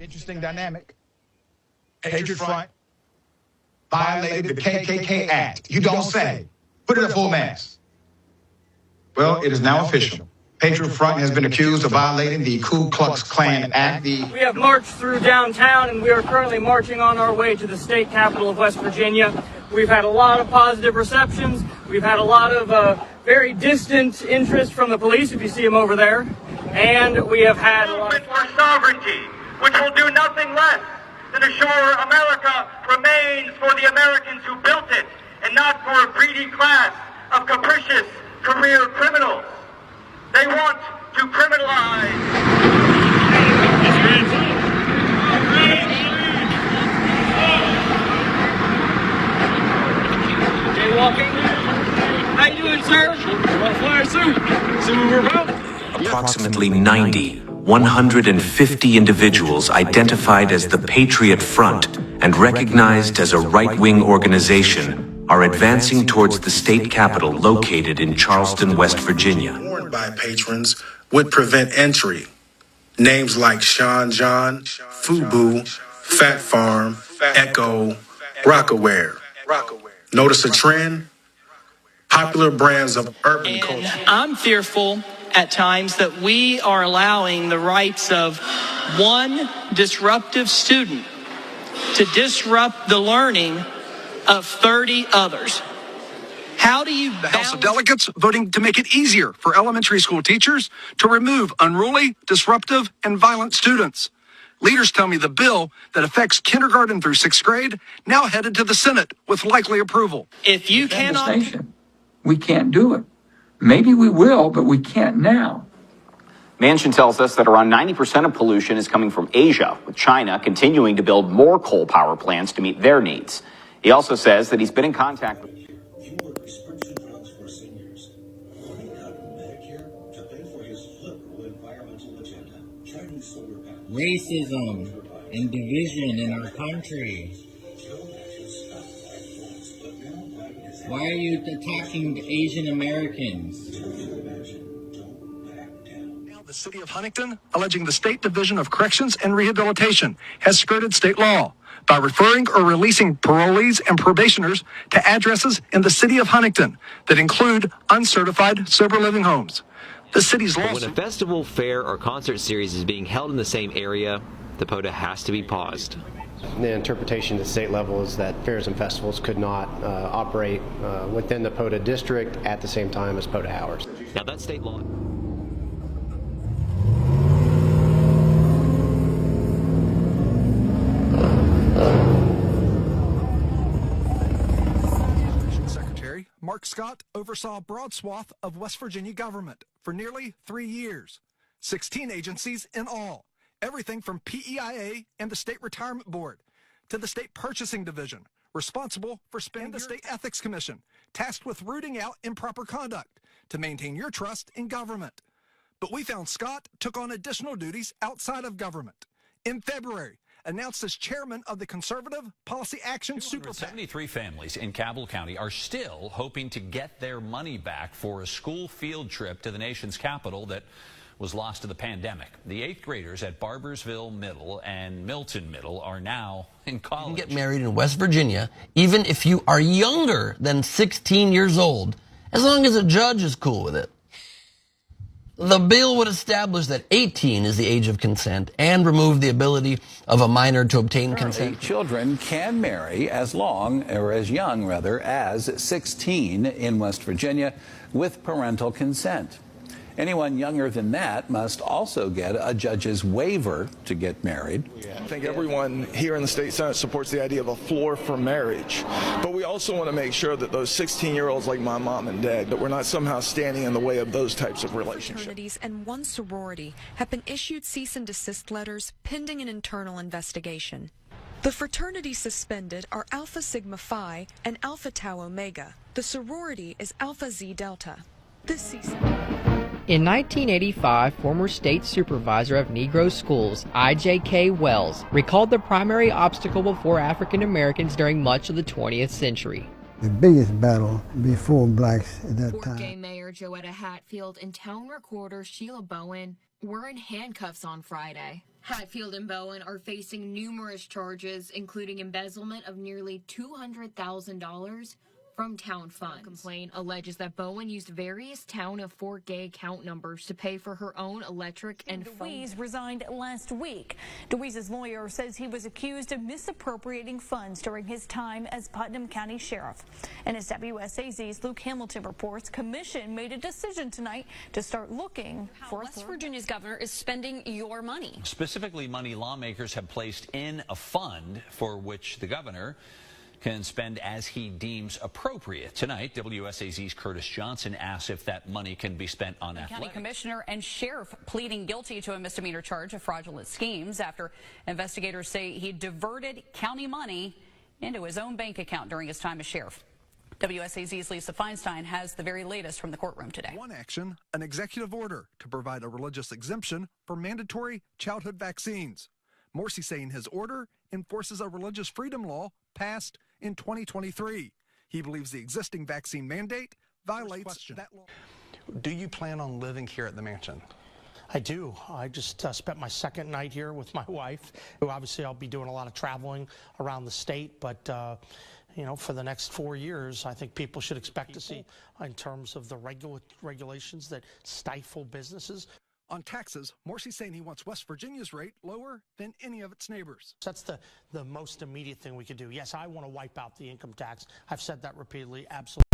Interesting dynamic. Patriot Front violated the KKK Act. You don't say. Put it at full mass. Well, it is now official. Patriot Front has been accused of violating the Ku Klux Klan Act. We have marched through downtown, and we are currently marching on our way to the state capital of West Virginia. We've had a lot of positive receptions. We've had a lot of very distant interest from the police, if you see them over there. And we have had a lot of for sovereignty, which will do nothing less than assure America remains for the Americans who built it, and not for a greedy class of capricious career criminals. They want to criminalize. Jaywalking. How you doing, sir? Well, fire, sir. See what we're about? Approximately 150 individuals identified as the Patriot Front and recognized as a right-wing organization are advancing towards the state capitol located in Charleston, West Virginia. Warned by patrons would prevent entry. Names like Sean John, Fubu, Fat Farm, Echo, Rockaware. Notice a trend? Popular brands of urban culture. I'm fearful at times that we are allowing the rights of one disruptive student to disrupt the learning of 30 others. How do you balance? The House of Delegates voting to make it easier for elementary school teachers to remove unruly, disruptive, and violent students. Leaders tell me the bill that affects kindergarten through 6th grade now headed to the Senate with likely approval. If you cannot... We can't do it. Maybe we will, but we can't now. Manchin tells us that around 90% of pollution is coming from Asia, with China continuing to build more coal power plants to meet their needs. He also says that he's been in contact with racism and division in our country. Why are you attacking Asian Americans? Now the city of Huntington, alleging the State Division of Corrections and Rehabilitation has skirted state law by referring or releasing parolees and probationers to addresses in the city of Huntington that include uncertified sober living homes. The city's law. When a festival, fair, or concert series is being held in the same area, the POTA has to be paused. The interpretation at the state level is that fairs and festivals could not operate within the POTA district at the same time as POTA hours. Now that's state law. Secretary Mark Scott oversaw a broad swath of West Virginia government for nearly 3 years. 16 agencies in all. Everything from PEIA and the State Retirement Board to the State Purchasing Division, responsible for spending the State Ethics Commission, tasked with rooting out improper conduct to maintain your trust in government. But we found Scott took on additional duties outside of government. In February, announced as chairman of the Conservative Policy Action Super PAC. 73 families in Cabell County are still hoping to get their money back for a school field trip to the nation's capital that was lost to the pandemic. The 8th graders at Barbersville Middle and Milton Middle are now in college. You can get married in West Virginia even if you are younger than 16 years old, as long as a judge is cool with it. The bill would establish that 18 is the age of consent and remove the ability of a minor to obtain consent. Children can marry as young as 16 in West Virginia with parental consent. Anyone younger than that must also get a judge's waiver to get married. I think everyone here in the state Senate supports the idea of a floor for marriage. But we also want to make sure that those 16-year-olds like my mom and dad, that we're not somehow standing in the way of those types of relationships. Fraternities and one sorority have been issued cease and desist letters pending an internal investigation. The fraternities suspended are Alpha Sigma Phi and Alpha Tau Omega. The sorority is Alpha Xi Delta. This cease. In 1985, former state supervisor of Negro schools, I.J.K. Wells, recalled the primary obstacle before African Americans during much of the 20th century. The biggest battle before blacks at that Fort time. Gay Mayor Joetta Hatfield and town recorder Sheila Bowen were in handcuffs on Friday. Hatfield and Bowen are facing numerous charges, including embezzlement of nearly $200,000 from town funds. The complaint alleges that Bowen used various Town of Fort Gay account numbers to pay for her own electric and phone. DeWeese resigned last week. DeWeese's lawyer says he was accused of misappropriating funds during his time as Putnam County Sheriff. And as WSAZ's Luke Hamilton reports, Commission made a decision tonight to start looking for West Virginia's governor is spending your money. Specifically, money lawmakers have placed in a fund for which the governor can spend as he deems appropriate. Tonight, WSAZ's Curtis Johnson asks if that money can be spent on athletics. County commissioner and sheriff pleading guilty to a misdemeanor charge of fraudulent schemes after investigators say he diverted county money into his own bank account during his time as sheriff. WSAZ's Lisa Feinstein has the very latest from the courtroom today. One action, an executive order to provide a religious exemption for mandatory childhood vaccines. Morsi saying his order enforces a religious freedom law passed in 2023. He believes the existing vaccine mandate violates that law. Do you plan on living here at the mansion? I do. I just spent my second night here with my wife. Obviously, I'll be doing a lot of traveling around the state, but you know, for the next 4 years, I think people should expect to see in terms of the regulations that stifle businesses. On taxes, Morsi saying he wants West Virginia's rate lower than any of its neighbors. That's the most immediate thing we could do. Yes, I want to wipe out the income tax. I've said that repeatedly, absolutely.